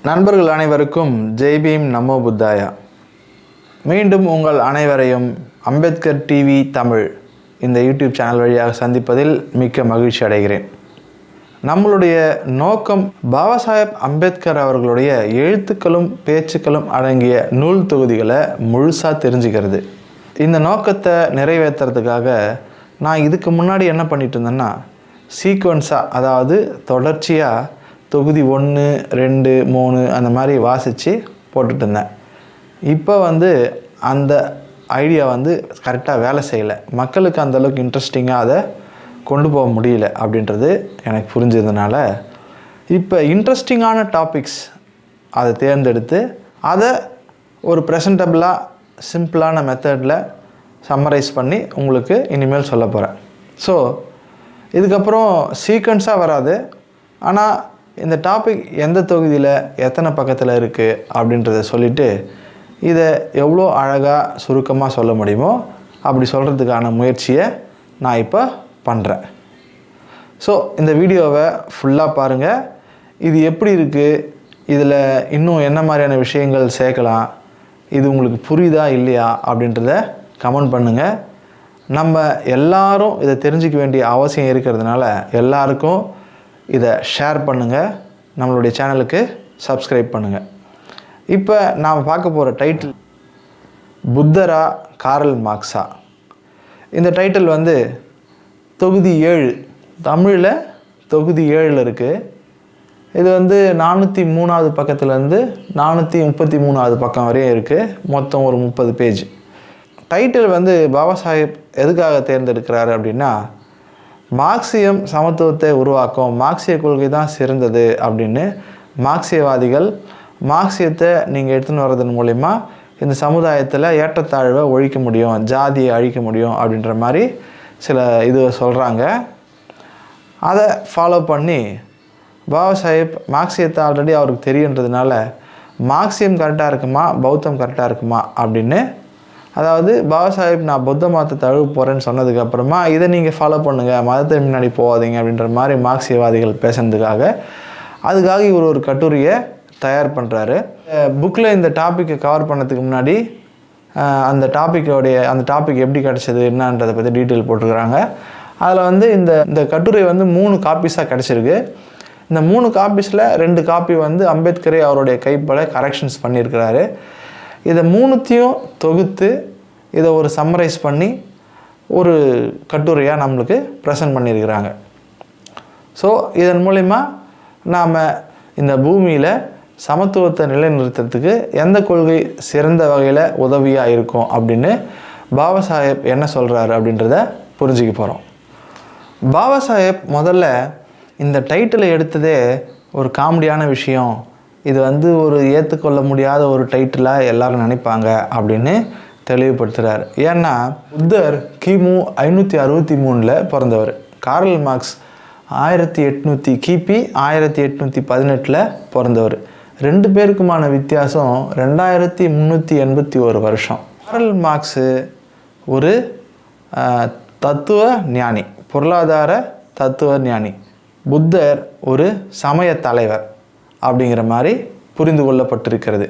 நண்பர்கள் அனைவருக்கும் ஜெய் பீம் நமோ புத்தாயா. மீண்டும் உங்கள் அனைவரையும் அம்பேத்கர் டிவி தமிழ் இந்த யூடியூப் சேனல் வழியாக சந்திப்பதில் மிக்க மகிழ்ச்சி அடைகிறேன். நம்மளுடைய நோக்கம் பாபா சாஹேப் அம்பேத்கர் அவர்களுடைய எழுத்துக்களும் பேச்சுக்களும் அடங்கிய நூல் தொகுதிகளை முழுசாக தெரிஞ்சுக்கிறது. இந்த நோக்கத்தை நிறைவேற்றுறதுக்காக நான் இதுக்கு முன்னாடி என்ன பண்ணிட்டு இருந்தேன்னா, சீக்வன்ஸாக, அதாவது தொடர்ச்சியாக தொகுதி 1, 2, 3 அந்த மாதிரி வாசித்து போட்டுட்டு இருந்தேன். இப்போ அந்த ஐடியா கரெக்டாக வேலை செய்யலை. மக்களுக்கு அந்தளவுக்கு இன்ட்ரெஸ்டிங்காக அதை கொண்டு போக முடியல அப்படின்றது எனக்கு புரிஞ்சதுனால, இப்போ இன்ட்ரெஸ்டிங்கான டாபிக்ஸ் அதை தேர்ந்தெடுத்து அதை ஒரு ப்ரெசன்டபுளாக சிம்பிளான மெத்தடில் சம்மரைஸ் பண்ணி உங்களுக்கு இனிமேல் சொல்ல போகிறேன். ஸோ இதுக்கப்புறம் சீக்வன்ஸாக வராது, ஆனால் இந்த டாபிக் எந்த தொகுதியில் எத்தனை பக்கத்தில் இருக்குது அப்படின்றத சொல்லிவிட்டு இதை எவ்வளோ அழகாக சுருக்கமாக சொல்ல முடியுமோ அப்படி சொல்கிறதுக்கான முயற்சியை நான் இப்போ பண்ணுறேன். ஸோ இந்த வீடியோவை ஃபுல்லாக பாருங்கள். இது எப்படி இருக்குது, இதில் இன்னும் என்ன மாதிரியான விஷயங்கள் சேர்க்கலாம், இது உங்களுக்கு புரியுதா இல்லையா அப்படின்றத கமெண்ட் பண்ணுங்கள். நம்ம எல்லாரும் இதை தெரிஞ்சிக்க வேண்டிய அவசியம் இருக்கிறதுனால எல்லாருக்கும் இதை ஷேர் பண்ணுங்கள், நம்மளுடைய சேனலுக்கு சப்ஸ்கிரைப் பண்ணுங்கள். இப்போ நாம் பார்க்க போகிற டைட்டில் புத்தரா காரல் மார்க்ஸா. இந்த டைட்டில் தொகுதி 7, தமிழில் தொகுதி 7 இருக்குது. இது 403வது பக்கத்துலேருந்து 433வது பக்கம் வரையும் இருக்குது. மொத்தம் ஒரு 30 பேஜ். டைட்டில் பாபா சாஹேப் எதுக்காக தேர்ந்தெடுக்கிறாரு அப்படின்னா, மார்க்சியம் சமத்துவத்தை உருவாக்கும், மார்க்சிய கொள்கை தான் சிறந்தது அப்படின்னு மார்க்சியவாதிகள் மார்க்சியத்தை நீங்கள் எடுத்துன்னு வர்றதன் மூலிமா இந்த சமுதாயத்தில் ஏற்றத்தாழ்வை ஒழிக்க முடியும், ஜாதியை அழிக்க முடியும் அப்படின்ற மாதிரி சில இது சொல்கிறாங்க. அதை ஃபாலோ பண்ணி பாபா சாஹேப் மார்க்சியத்தை ஆல்ரெடி அவருக்கு தெரியுன்றதுனால மார்க்சியம் கரெக்டாக இருக்குமா பௌத்தம் கரெக்டாக இருக்குமா அப்படின்னு, அதாவது பாபா சாஹேப் நான் புத்த மதத்தை தழுவ போகிறேன்னு சொன்னதுக்கப்புறமா இதை நீங்கள் ஃபாலோ பண்ணுங்கள், மதத்தை முன்னாடி போகாதீங்க அப்படின்ற மாதிரி மார்க்சியவாதிகள் அதுக்காக இவர் ஒரு கட்டுரையை தயார் பண்ணுறாரு. புக்கில் இந்த டாப்பிக்கை கவர் பண்ணதுக்கு முன்னாடி அந்த டாபிக் எப்படி கிடச்சிது என்னன்றதை பற்றி டீட்டெயில் போட்டிருக்கிறாங்க. அதில் இந்த கட்டுரை 3 காப்பீஸாக கிடச்சிருக்கு. இந்த 3 காப்பீஸில் 2 காப்பி அம்பேத்கரே அவருடைய கைப்பட கரெக்ஷன்ஸ் பண்ணியிருக்கிறாரு. இதை 3த்தையும் தொகுத்து இதை ஒரு சம்மரைஸ் பண்ணி ஒரு கட்டுரையாக நம்மளுக்கு ப்ரெசன்ட் பண்ணியிருக்கிறாங்க. ஸோ இதன் மூலிமா நாம் இந்த பூமியில் சமத்துவத்தை நிலைநிறுத்துறதுக்கு எந்த கொள்கை சிறந்த வகையில் உதவியாக இருக்கும் அப்படின்னு பாபா சாஹேப் என்ன சொல்கிறாரு அப்படின்றத புரிஞ்சுக்க போகிறோம். பாபா சாஹேப் முதல்ல இந்த டைட்டிலை எடுத்ததே ஒரு காமெடியான விஷயம், இது ஒரு ஏற்றுக்கொள்ள முடியாத ஒரு டைட்டிலாக எல்லாரும் நினைப்பாங்க அப்படின்னு தெளிவுபடுத்துகிறார். ஏன்னா புத்தர் கிமு 563 பிறந்தவர், காரல் மார்க்ஸ் கிபி 1818 பிறந்தவர். 2 பேருக்குமான வித்தியாசம் 2381 வருஷம். காரல் மார்க்ஸு ஒரு தத்துவ ஞானி, பொருளாதார தத்துவ ஞானி. புத்தர் ஒரு சமய தலைவர் அப்படிங்கிற மாதிரி புரிந்து கொள்ளப்பட்டிருக்கிறது.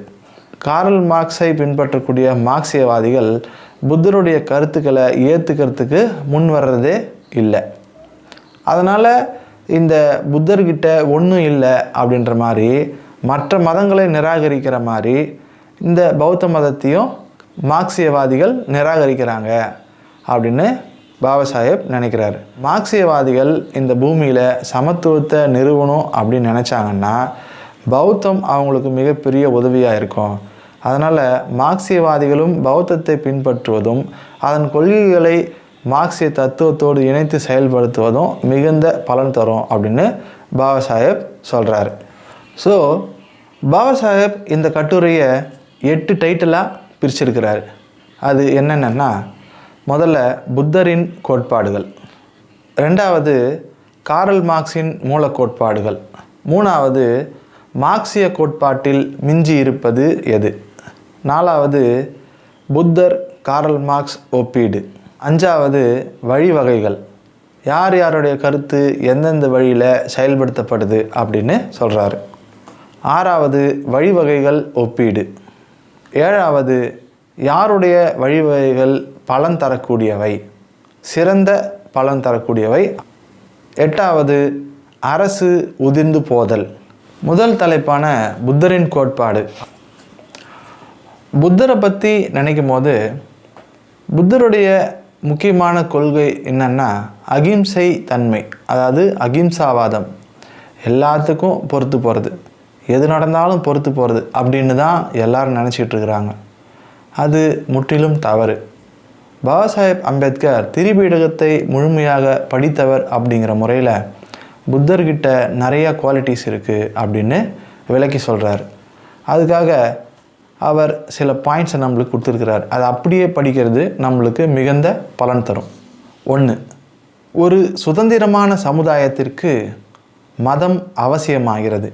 காரல் மார்க்ஸை பின்பற்றக்கூடிய மார்க்சியவாதிகள் புத்தருடைய கருத்துக்களை ஏற்றுக்கிறதுக்கு முன் வர்றதே இல்லை. அதனால் இந்த புத்தர்கிட்ட ஒன்றும் இல்லை அப்படின்ற மாதிரி மற்ற மதங்களை நிராகரிக்கிற மாதிரி இந்த பௌத்த மதத்தையும் மார்க்சியவாதிகள் நிராகரிக்கிறாங்க அப்படின்னு பாபா சாஹேப் நினைக்கிறாரு. மார்க்சியவாதிகள் இந்த பூமியில் சமத்துவத்தை நிறுவனம் அப்படின்னு நினச்சாங்கன்னா பௌத்தம் அவங்களுக்கு மிகப்பெரிய உதவியாக இருக்கும். அதனால் மார்க்சியவாதிகளும் பௌத்தத்தை பின்பற்றுவதும் அதன் கொள்கைகளை மார்க்சிய தத்துவத்தோடு இணைத்து செயல்படுத்துவதும் மிகுந்த பலன் தரும் அப்படின்னு பாபா சாஹேப் சொல்கிறாரு. ஸோ பாபா சாஹேப் இந்த கட்டுரையை 8 டைட்டிலாக பிரிச்சிருக்கிறாரு. அது என்னென்னா, முதல்ல புத்தரின் கோட்பாடுகள், 2வது காரல் மார்க்ஸின் மூல கோட்பாடுகள், 3வது மார்க்சிய கோட்பாட்டில் மிஞ்சி இருப்பது எது, 4வது புத்தர் காரல் மார்க்ஸ் ஒப்பீடு, 5வது வழிவகைகள், யார் யாருடைய கருத்து எந்தெந்த வழியில் செயல்படுத்தப்படுது அப்படின்னு சொல்கிறாரு. 6வது வழிவகைகள் ஒப்பீடு. 7வது யாருடைய வழிவகைகள் பலன் தரக்கூடியவை, சிறந்த பலன் தரக்கூடியவை. 8வது அரசு உதிர்ந்து போதல். முதல் தலைப்பான புத்தரின் கோட்பாடு. புத்தரை பற்றி நினைக்கும் போது புத்தருடைய முக்கியமான கொள்கை என்னன்னா அகிம்சை தன்மை, அதாவது அகிம்சாவாதம். எல்லாத்துக்கும் பொறுத்து போகிறது, எது நடந்தாலும் பொறுத்து போகிறது அப்படின்னு தான் எல்லாரும் நினச்சிட்டு இருக்கிறாங்க. அது முற்றிலும் தவறு. பாபா சாஹேப் அம்பேத்கர் திரிபீடகத்தை முழுமையாக படித்தவர் அப்படிங்கிற முறையில் புத்தர்கிட்ட நிறையா குவாலிட்டிஸ் இருக்குது அப்படின்னு விளக்கி சொல்கிறார். அதுக்காக அவர் சில பாயிண்ட்ஸை நம்மளுக்கு கொடுத்துருக்கிறார். அதை அப்படியே படிக்கிறது நம்மளுக்கு மிகுந்த பலன் தரும். 1, ஒரு சுதந்திரமான சமுதாயத்திற்கு மதம் அவசியமாகிறது.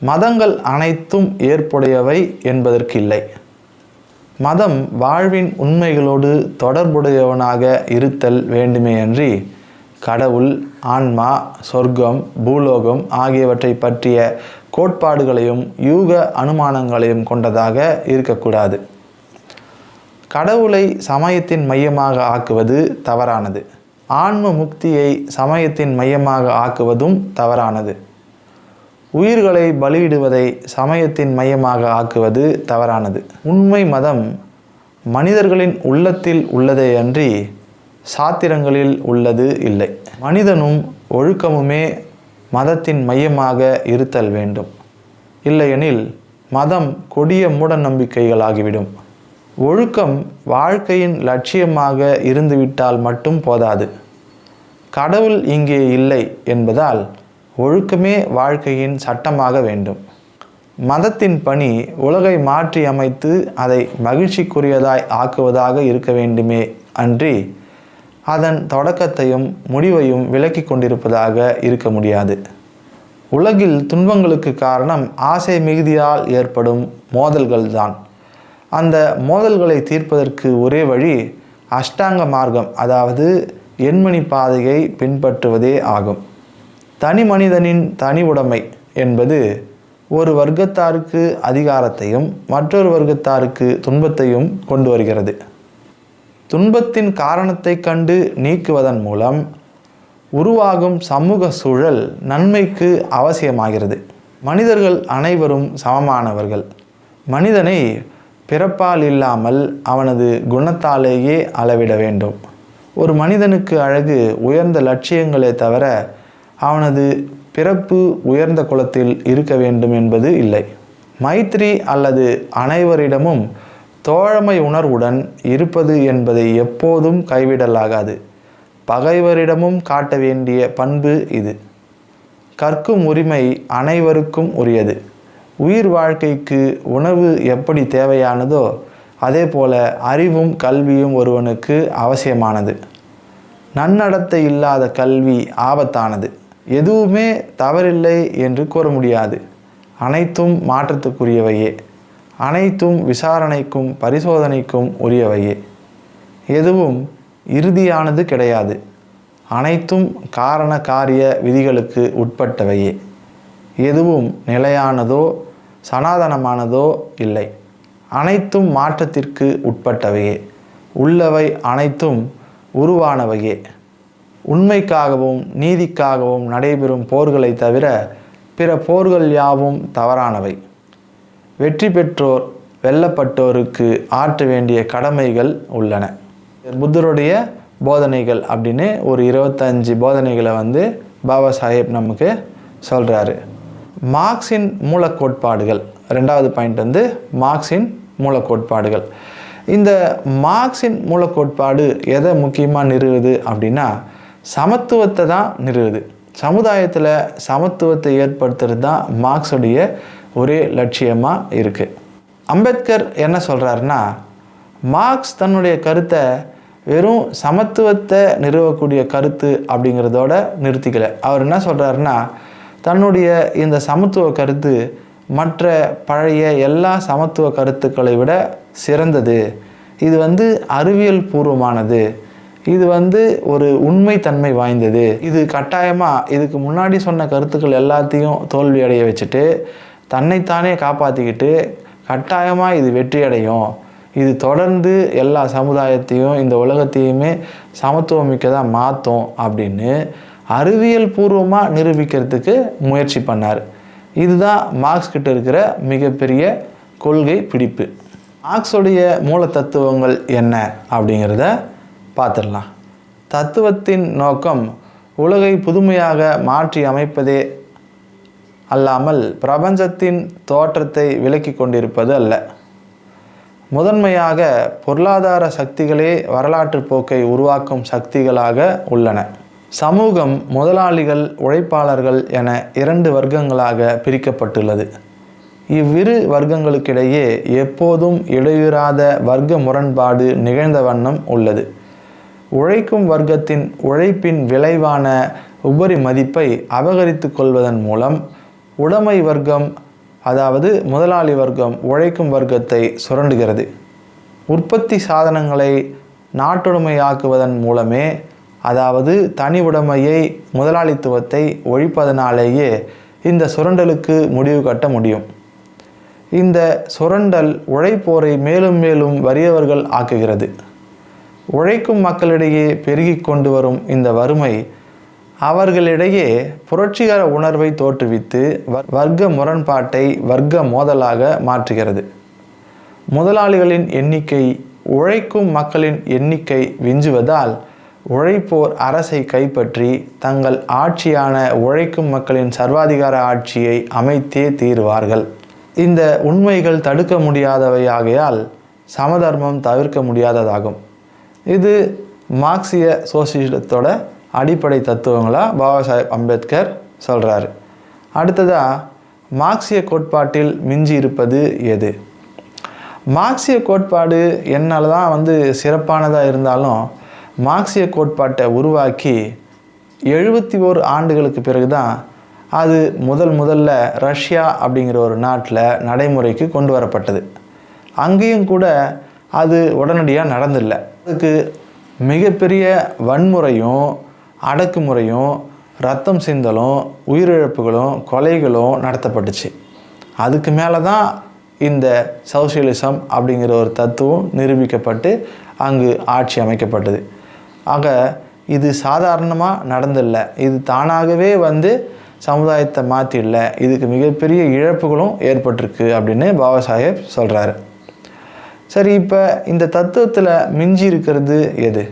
மதங்கள் அனைத்தும் ஏற்புடையவை என்பதற்கு இல்லை. மதம் வாழ்வின் உண்மைகளோடு தொடர்புடையவனாக இருத்தல் வேண்டுமேயன்றி கடவுள், ஆன்மா, சொர்க்கம், பூலோகம் ஆகியவற்றை பற்றிய கோட்பாடுகளையும் யூக அனுமானங்களையும் கொண்டதாக இருக்கக்கூடாது. கடவுளை சமயத்தின் மையமாக ஆக்குவது தவறானது. ஆன்ம முக்தியை சமயத்தின் மையமாக ஆக்குவதும் தவறானது. உயிர்களை பலியிடுவதை சமயத்தின் மையமாக ஆக்குவது தவறானது. உண்மை மதம் மனிதர்களின் உள்ளத்தில் உள்ளதே அன்றி சாத்திரங்களில் உள்ளது இல்லை. மனிதனும் ஒழுக்கமுமே மதத்தின் மையமாக இருத்தல் வேண்டும். இல்லையெனில் மதம் கொடிய மூட நம்பிக்கைகளாகிவிடும். ஒழுக்கம் வாழ்க்கையின் லட்சியமாக இருந்துவிட்டால் மட்டும் போதாது. கடவுள் இங்கே இல்லை என்பதால் ஒழுக்கமே வாழ்க்கையின் சட்டமாக வேண்டும். மதத்தின் பணி உலகை மாற்றி அமைத்து அதை மகிழ்ச்சிக்குரியதாய் ஆக்குவதாக இருக்க வேண்டுமே அன்றி அதன் தொடக்கத்தையும் முடிவையும் விலக்கி கொண்டிருப்பதாக இருக்க முடியாது. உலகில் துன்பங்களுக்கு காரணம் ஆசை மிகுதியால் ஏற்படும் மோதல்கள்தான். அந்த மோதல்களை தீர்ப்பதற்கு ஒரே வழி அஷ்டாங்க மார்க்கம், அதாவது எண்மணி பாதையை பின்பற்றுவதே ஆகும். தனி மனிதனின் தனி உடைமை என்பது ஒரு வர்க்கத்தாருக்கு அதிகாரத்தையும் மற்றொரு வர்க்கத்தாருக்கு துன்பத்தையும் கொண்டு வருகிறது. துன்பத்தின் காரணத்தை கண்டு நீக்குவதன் மூலம் உருவாகும் சமூக சூழல் நன்மைக்கு அவசியமாகிறது. மனிதர்கள் அனைவரும் சமமானவர்கள். மனிதனை பிறப்பால் இல்லாமல் அவனது குணத்தாலேயே அளவிட வேண்டும். ஒரு மனிதனுக்கு அழகு உயர்ந்த லட்சியங்களே தவிர அவனது பிறப்பு உயர்ந்த குலத்தில் இருக்க வேண்டும் என்பது இல்லை. மைத்ரி அல்லது அனைவரிடமும் தோழமை உணர்வுடன் இருப்பது என்பதை எப்போதும் கைவிடலாகாது. பகைவரிடமும் காட்ட வேண்டிய பண்பு இது. கற்கும் உரிமை அனைவருக்கும் உரியது. உயிர் வாழ்க்கைக்கு உணவு எப்படி தேவையானதோ அதே போல அறிவும் கல்வியும் ஒருவனுக்கு அவசியமானது. நன்னடத்தை இல்லாத கல்வி ஆபத்தானது. எதுவுமே தவறில்லை என்று கூற முடியாது. அனைத்தும் மாற்றத்துக்குரியவையே. அனைத்தும் விசாரணைக்கும் பரிசோதனைக்கும் உரியவையே. எதுவும் இறுதியானது கிடையாது. அனைத்தும் காரண காரிய விதிகளுக்கு உட்பட்டவையே. எதுவும் நிலையானதோ சனாதனமானதோ இல்லை. அனைத்தும் மாற்றத்திற்கு உட்பட்டவையே. உள்ளவை அனைத்தும் உருவானவையே. உண்மைக்காகவும் நீதிக்காகவும் நடைபெறும் போர்களை தவிர பிற போர்கள் யாவும் தவறானவை. வெற்றி பெற்றோர் வெல்லப்பட்டோருக்கு ஆற்ற வேண்டிய கடமைகள் உள்ளன. புத்தருடைய போதனைகள் அப்படின்னு ஒரு 25 போதனைகளை பாபா சாஹேப் நமக்கு சொல்கிறாரு. மார்க்ஸின் மூலக்கோட்பாடுகள். 2வது பாயிண்ட் மார்க்ஸின் மூலக்கோட்பாடுகள். இந்த மார்க்ஸின் மூலக்கோட்பாடு எதை முக்கியமாக நிறுவுது அப்படின்னா சமத்துவத்தை தான் நிறுவுது. சமுதாயத்தில் சமத்துவத்தை ஏற்படுத்துறது தான் மார்க்ஸுடைய ஒரே லட்சியமாக இருக்குது. அம்பேத்கர் என்ன சொல்கிறாருன்னா மார்க்ஸ் தன்னுடைய கருத்தை வெறும் சமத்துவத்தை நிறுவக்கூடிய கருத்து அப்படிங்கிறதோட நிறுத்திக்கலை. அவர் என்ன சொல்கிறாருன்னா தன்னுடைய இந்த சமத்துவ கருத்து மற்ற பழைய எல்லா சமத்துவ கருத்துக்களை விட சிறந்தது. இது அறிவியல் பூர்வமானது. இது ஒரு உண்மைத்தன்மை வாய்ந்தது. இது கட்டாயமாக இதுக்கு முன்னாடி சொன்ன கருத்துக்கள் எல்லாத்தையும் தோல்வி அடைய வச்சுட்டு தன்னைத்தானே காப்பாற்றிக்கிட்டு கட்டாயமாக இது வெற்றியடையும், இது தொடர்ந்து எல்லா சமுதாயத்தையும் இந்த உலகத்தையுமே சமத்துவமிக்கதாக மாற்றும் அப்படின்னு அறிவியல் பூர்வமாக நிரூபிக்கிறதுக்கு முயற்சி பண்ணார். இதுதான் மார்க்ஸ் கிட்ட இருக்கிற மிகப்பெரிய கொள்கை பிடிப்பு. மார்க்ஸுடைய மூல தத்துவங்கள் என்ன அப்படிங்கிறத பார்த்துடலாம். தத்துவத்தின் நோக்கம் உலகை புதுமையாக மாற்றி அமைப்பதே அல்லாமல் பிரபஞ்சத்தின் தோற்றத்தை விலக்கி கொண்டிருப்பது அல்ல. முதன்மையாக பொருளாதார சக்திகளே வரலாற்று போக்கை உருவாக்கும் சக்திகளாக உள்ளன. சமூகம் முதலாளிகள், உழைப்பாளர்கள் என 2 வர்க்கங்களாக பிரிக்கப்பட்டுள்ளது. இவ்விரு வர்க்கங்களுக்கிடையே எப்போதும் இடைவிடாத வர்க்க முரண்பாடு நிகழ்ந்த வண்ணம் உள்ளது. உழைக்கும் வர்க்கத்தின் உழைப்பின் விளைவான உபரி மதிப்பை அபகரித்து கொள்வதன் மூலம் உடைமை வர்க்கம், அதாவது முதலாளி வர்க்கம், உழைக்கும் வர்க்கத்தை சுரண்டுகிறது. உற்பத்தி சாதனங்களை நாட்டுடைமையாக்குவதன் மூலமே, அதாவது தனி உடைமையை, முதலாளித்துவத்தை ஒழிப்பதனாலேயே இந்த சுரண்டலுக்கு முடிவு கட்ட முடியும். இந்த சுரண்டல் உழைப்போரை மேலும் மேலும் வறியவர்கள் ஆக்குகிறது. உழைக்கும் மக்களிடையே பெருகி கொண்டு வரும் இந்த வறுமை அவர்களிடையே புரட்சிகர உணர்வை தோற்றுவித்து வர்க்க முரண்பாட்டை வர்க்க மோதலாக மாற்றுகிறது. முதலாளிகளின் எண்ணிக்கை உழைக்கும் மக்களின் எண்ணிக்கை விஞ்சுவதால் உழைப்போர் அரசை கைப்பற்றி தங்கள் ஆட்சியான உழைக்கும் மக்களின் சர்வாதிகார ஆட்சியை அமைத்தே தீருவார்கள். இந்த உண்மைகள் தடுக்க முடியாதவையாகையால் சமதர்மம் தவிர்க்க முடியாததாகும். இது மார்க்சிய சோசியலிசத்தோட அடிப்படை தத்துவங்களாக பாபா சாஹேப் அம்பேத்கர் சொல்கிறாரு. அடுத்ததாக மார்க்சிய கோட்பாட்டில் மிஞ்சி இருப்பது எது? மார்க்சிய கோட்பாடு என்னால் தான் சிறப்பானதாக இருந்தாலும் மார்க்சிய கோட்பாட்டை உருவாக்கி 71 ஆண்டுகளுக்கு பிறகு தான் அது முதல்ல ரஷ்யா அப்படிங்கிற ஒரு நாட்டில் நடைமுறைக்கு கொண்டு வரப்பட்டது. அங்கேயும் கூட அது உடனடியாக நடந்தில்லை. அதுக்கு மிகப்பெரிய வன்முறையும் அடக்குமுறையும் ரத்தம் சிந்தலும் உயிரிழப்புகளும் கொலைகளும் நடத்தப்பட்டுச்சு. அதுக்கு மேலே தான் இந்த சோசியலிசம் அப்படிங்கிற ஒரு தத்துவம் நிரூபிக்கப்பட்டு அங்கு ஆட்சி அமைக்கப்பட்டது. ஆக இது சாதாரணமாக நடந்தில்லை, இது தானாகவே சமுதாயத்தை மாற்றிடல, இதுக்கு மிகப்பெரிய இழப்புகளும் ஏற்பட்டிருக்கு அப்படின்னு பாபா சாஹேப் சொல்கிறாரு. சரி, இப்போ இந்த தத்துவத்தில் மிஞ்சி இருக்கிறது எது?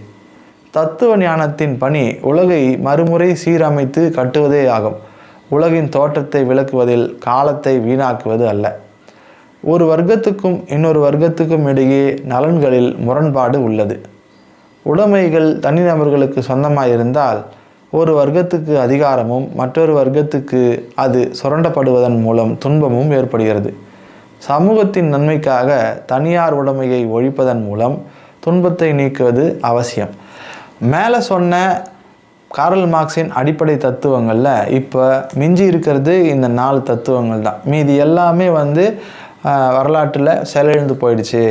தத்துவ ஞானத்தின் பணி உலகை மறுமுறை சீரமைத்து கட்டுவதே ஆகும். உலகின் தோற்றத்தை விளக்குவதில் காலத்தை வீணாக்குவது அல்ல. ஒரு வர்க்கத்துக்கும் இன்னொரு வர்க்கத்துக்கும் இடையே நலன்களில் முரண்பாடு உள்ளது. உடைமைகள் தனிநபர்களுக்கு சொந்தமாக இருந்தால் ஒரு வர்க்கத்துக்கு அதிகாரமும் மற்றொரு வர்க்கத்துக்கு அது சுரண்டப்படுவதன் மூலம் துன்பமும் ஏற்படுகிறது. சமூகத்தின் நன்மைக்காக தனியார் உடைமையை ஒழிப்பதன் மூலம் துன்பத்தை நீக்குவது அவசியம். மேலே சொன்ன கார்ல் மார்க்ஸின் அடிப்படை தத்துவங்களில் இப்போ மிஞ்சி இருக்கிறது இந்த 4 தத்துவங்கள் தான். மீதி எல்லாமே வரலாற்றில் செயலிழந்து போயிடுச்சு,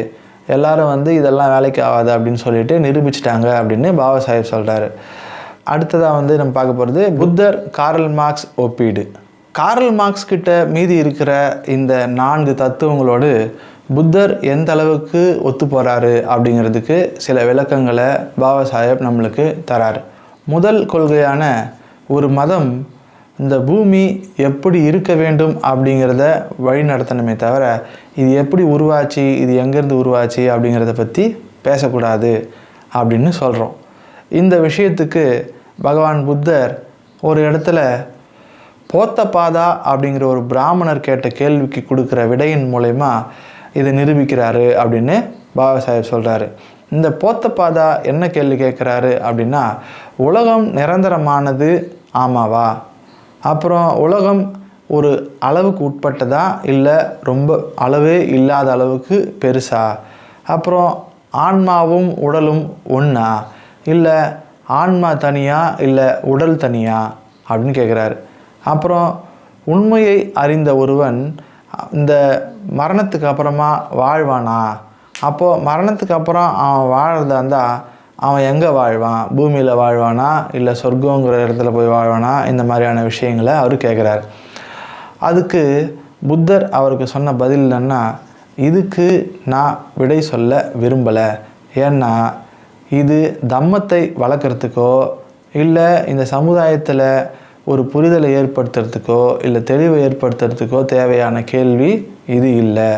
எல்லாரும் இதெல்லாம் வேலைக்கு ஆகாது அப்படின்னு சொல்லிட்டு நிரூபிச்சிட்டாங்க அப்படின்னு பாபா சாஹேப் சொல்கிறாரு. அடுத்ததாக நம்ம பார்க்க போகிறது புத்தர் கார்ல் மார்க்ஸ் ஒப்பீடு. கார்ல் மார்க்ஸ் கிட்ட மீதி இருக்கிற இந்த 4 தத்துவங்களோடு புத்தர் எந்த அளவுக்கு ஒத்து போகிறாரு அப்படிங்கிறதுக்கு சில விளக்கங்களை பாபா சாஹேப் நம்மளுக்கு தராரு. முதல் கொள்கையான ஒரு மதம் இந்த பூமி எப்படி இருக்க வேண்டும் அப்படிங்கிறத வழி நடத்தணுமே தவிர இது எப்படி உருவாச்சு, இது எங்கேருந்து உருவாச்சு அப்படிங்கிறத பற்றி பேசக்கூடாது அப்படின்னு சொல்கிறோம். இந்த விஷயத்துக்கு பகவான் புத்தர் ஒரு இடத்துல போத்தபாதா அப்படிங்கிற ஒரு பிராமணர் கேட்ட கேள்விக்கு கொடுக்குற விடையின் மூலயமா இதை நிரூபிக்கிறாரு அப்படின்னு பாபா சாஹேப் சொல்கிறாரு. இந்த போத்தபாதா என்ன கேள்வி கேட்குறாரு அப்படின்னா, உலகம் நிரந்தரமானது ஆமாவா? அப்புறம் உலகம் ஒரு அளவுக்கு உட்பட்டதா, இல்லை ரொம்ப அளவே இல்லாத அளவுக்கு பெருசா? அப்புறம் ஆன்மாவும் உடலும் ஒன்றா, இல்லை ஆன்மா தனியா இல்லை உடல் தனியா அப்படின்னு கேட்குறாரு. அப்புறம் உண்மையை அறிந்த ஒருவன் இந்த மரணத்துக்கு அப்புறமா வாழ்வானா? அப்போது மரணத்துக்கு அப்புறம் அவன் வாழ்றதா இருந்தால் அவன் எங்கே வாழ்வான்? பூமியில் வாழ்வானா இல்லை சொர்க்கங்கிற இடத்துல போய் வாழ்வானா? இந்த மாதிரியான விஷயங்களை அவர் கேட்குறாரு. அதுக்கு புத்தர் அவருக்கு சொன்ன பதில் என்னன்னா, இதுக்கு நான் விடை சொல்ல விரும்பலை. ஏன்னா இது தம்மத்தை வளர்க்குறதுக்கோ இல்லை இந்த சமுதாயத்தில் ஒரு புரிதலை ஏற்படுத்துறதுக்கோ இல்லை தெளிவை ஏற்படுத்துறதுக்கோ தேவையான கேள்வி இது இல்லை.